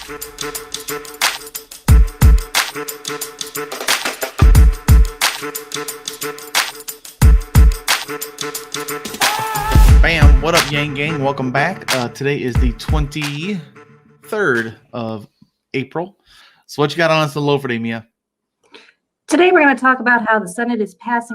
Bam! What up, Yang Gang? Welcome back. Today is the 23rd of April. So what you got on us the low for today, Mia? Today we're going to talk about how the Senate is has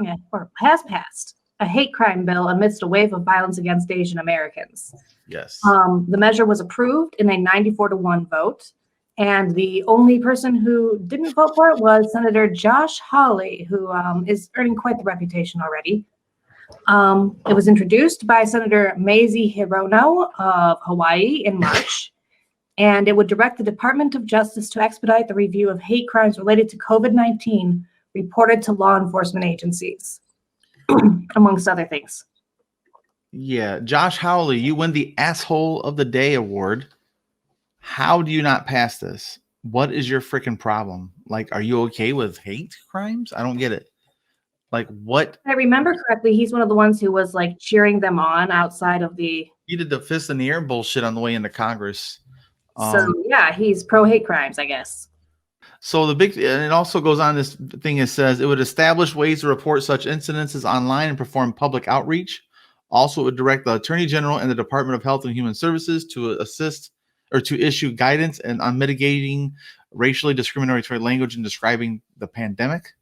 passed a hate crime bill amidst a wave of violence against Asian Americans. Yes. The measure was approved in a 94-1 vote, and the only person who didn't vote for it was Senator Josh Hawley, who is earning quite the reputation already. It was introduced by Senator Mazie Hirono of Hawaii in March, and it would direct the Department of Justice to expedite the review of hate crimes related to COVID-19 reported to law enforcement agencies, amongst other things. Yeah, Josh Howley, you win the Asshole of the Day award. How do you not pass this? What is your freaking problem? Like, are you okay with hate crimes? I don't get it. Like, what? If I remember correctly, he's one of the ones who was like cheering them on outside of the. He did the fist in the air bullshit on the way into Congress. So yeah, he's pro hate crimes, I guess. So and it also goes on this thing. It says it would establish ways to report such incidences online and perform public outreach. Also, it would direct the Attorney General and the Department of Health and Human Services to assist or to issue guidance on mitigating racially discriminatory language and describing the pandemic.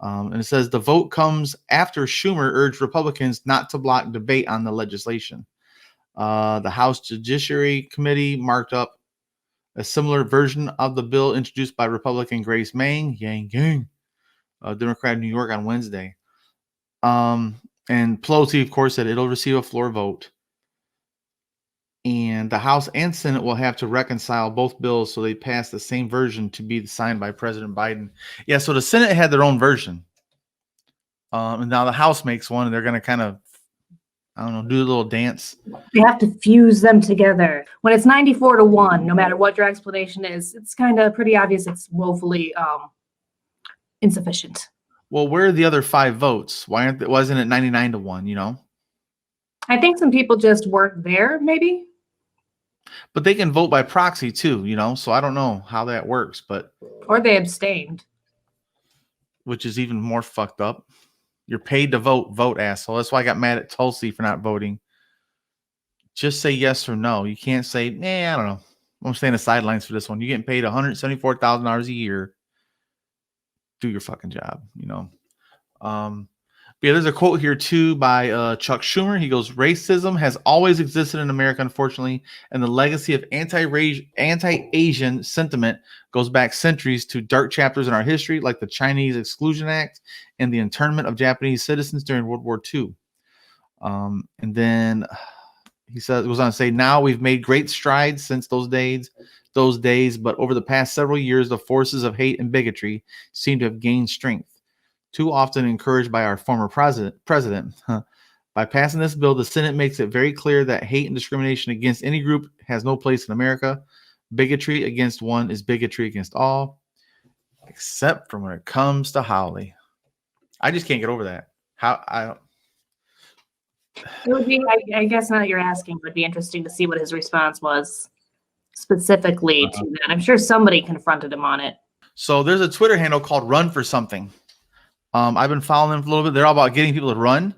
And it says the vote comes after Schumer urged Republicans not to block debate on the legislation. The House Judiciary Committee marked up a similar version of the bill introduced by Republican Grace Meng, Yang Gang, Democrat of New York on Wednesday. And Pelosi, of course, said it'll receive a floor vote. And the House and Senate will have to reconcile both bills so they pass the same version to be signed by President Biden. Yeah, so the Senate had their own version. And now the House makes one, and they're going to kind of, I don't know, do a little dance. They have to fuse them together. When it's 94-1, no matter what your explanation is, it's kind of pretty obvious it's woefully insufficient. Well, where are the other 5 votes? Wasn't it 99-1, you know? I think some people just weren't there, maybe. But they can vote by proxy too, you know? So I don't know how that works, but. Or they abstained. Which is even more fucked up. You're paid to vote, asshole. That's why I got mad at Tulsi for not voting. Just say yes or no. You can't say, I don't know. I'm staying on the sidelines for this one. You're getting paid $174,000 a year. Do your fucking job, you know. But yeah, there's a quote here too by Chuck Schumer. He goes, "Racism has always existed in America, unfortunately, and the legacy of anti-Asian sentiment goes back centuries to dark chapters in our history, like the Chinese Exclusion Act and the internment of Japanese citizens during World War II." And then he goes on to say, "Now we've made great strides since those days, but over the past several years, the forces of hate and bigotry seem to have gained strength. Too often encouraged by our former president. By passing this bill, the Senate makes it very clear that hate and discrimination against any group has no place in America. Bigotry against one is bigotry against all, except for when it comes to Howley." I just can't get over that. It would be, I guess now that you're asking, it would be interesting to see what his response was specifically to that. I'm sure somebody confronted him on it. So there's a Twitter handle called Run for Something. I've been following them for a little bit. They're all about getting people to run,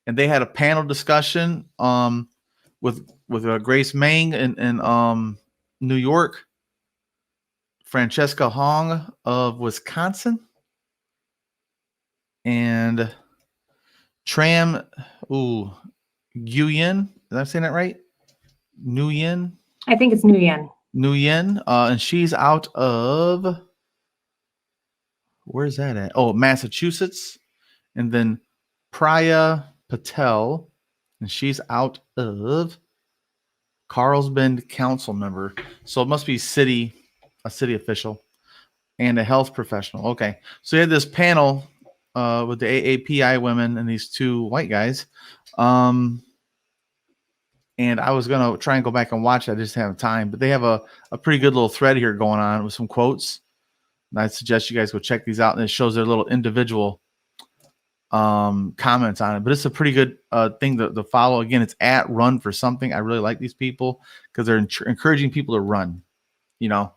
and they had a panel discussion with Grace Meng in New York, Francesca Hong of Wisconsin, and Tram Nguyen. Is I saying that right? Nguyen. I think it's Nguyen. Nguyen, and she's out of. Where's that at? Oh, Massachusetts. And then Priya Patel, and she's out of Carlsbad council member. So it must be a city official and a health professional. Okay. So you had this panel with the AAPI women and these 2 white guys. And I was going to try and go back and watch it. I just haven't time. But they have a pretty good little thread here going on with some quotes. And I suggest you guys go check these out. And it shows their little individual comments on it. But it's a pretty good thing to follow. Again, it's at Run for Something. I really like these people because they're encouraging people to run. you know.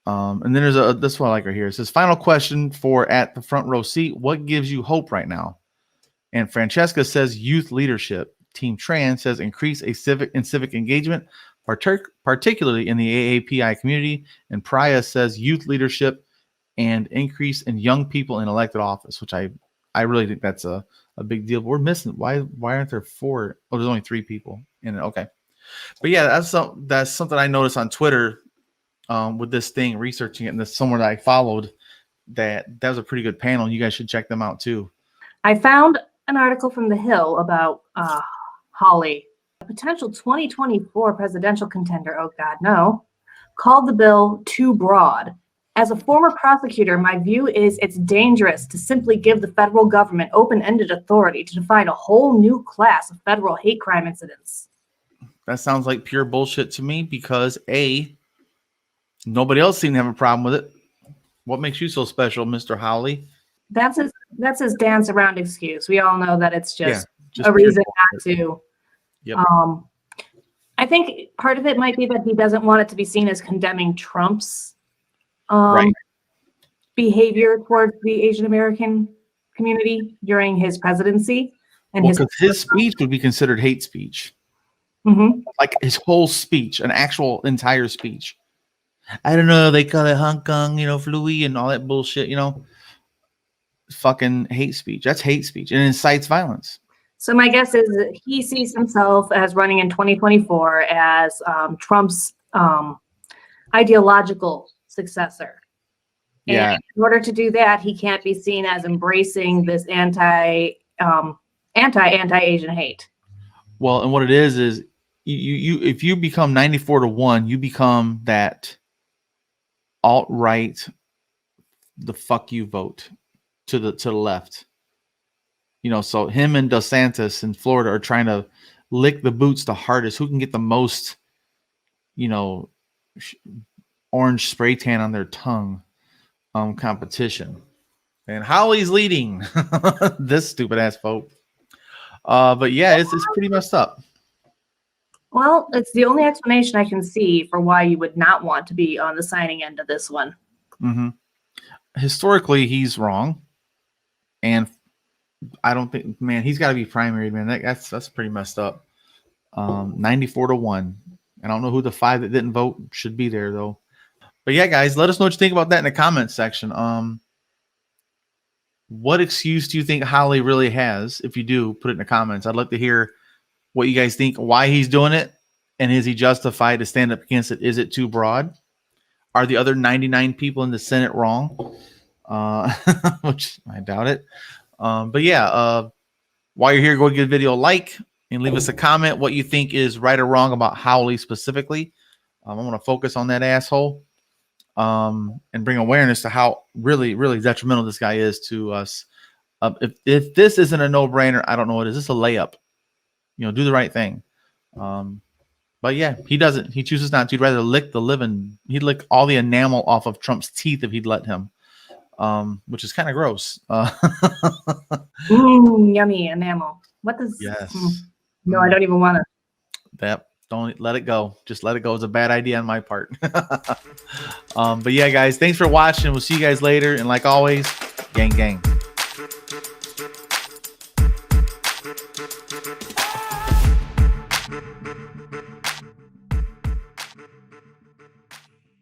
And then there's this one I like right here. It says, final question for at the front row seat. What gives you hope right now? And Francesca says youth leadership. Team Tran says increase civic engagement, particularly in the AAPI community. And Priya says youth leadership and increase in young people in elected office, which I really think that's a big deal. But we're missing. Why aren't there 4? Oh, there's only 3 people in it. Okay. But yeah, that's something I noticed on Twitter with this thing, researching it, and this someone that I followed that was a pretty good panel. You guys should check them out too. I found an article from The Hill about Hawley, a potential 2024 presidential contender. Oh God, no. Called the bill too broad. As a former prosecutor, my view is it's dangerous to simply give the federal government open-ended authority to define a whole new class of federal hate crime incidents. That sounds like pure bullshit to me because nobody else seemed to have a problem with it. What makes you so special, Mr. Howley? That's his dance around excuse. We all know that it's just a reason not to. Yep. I think part of it might be that he doesn't want it to be seen as condemning Trump's behavior towards the Asian American community during his presidency. And his speech would be considered hate speech. Mm-hmm. Like his whole speech, an actual entire speech. I don't know. They call it Hong Kong, fluey and all that bullshit, fucking hate speech. That's hate speech and incites violence. So my guess is that he sees himself as running in 2024 as Trump's ideological successor. Yeah. And in order to do that, he can't be seen as embracing this anti-Asian hate. Well, and what it is you if you become 94-1, you become that alt-right, the fuck you vote to the left. So him and DeSantis in Florida are trying to lick the boots the hardest. Who can get the most, orange spray tan on their tongue competition. And Howley's leading this stupid ass vote. But yeah, it's pretty messed up. Well, it's the only explanation I can see for why you would not want to be on the signing end of this one. Mm-hmm. Historically, he's wrong. And I don't think, man, he's got to be primary, man. That's pretty messed up. 94-1. I don't know who the 5 that didn't vote should be there, though. But yeah, guys, let us know what you think about that in the comments section. What excuse do you think Howley really has? If you do, put it in the comments. I'd like to hear what you guys think, why he's doing it, and is he justified to stand up against it? Is it too broad? Are the other 99 people in the Senate wrong? Which I doubt it. But yeah, while you're here, go give the video a like and leave us a comment what you think is right or wrong about Howley specifically. I'm going to focus on that asshole and bring awareness to how really, really detrimental this guy is to us. If this isn't a no-brainer, I don't know what is. This is a layup. Do the right thing. But yeah, he doesn't. He chooses not to. He'd rather lick he'd lick all the enamel off of Trump's teeth if he'd let him. Which is kind of gross. Yummy enamel. What does? Yes. No, I don't even want to. Don't let it go. Just let it go. It's a bad idea on my part. But yeah, guys, thanks for watching. We'll see you guys later. And like always, gang, gang.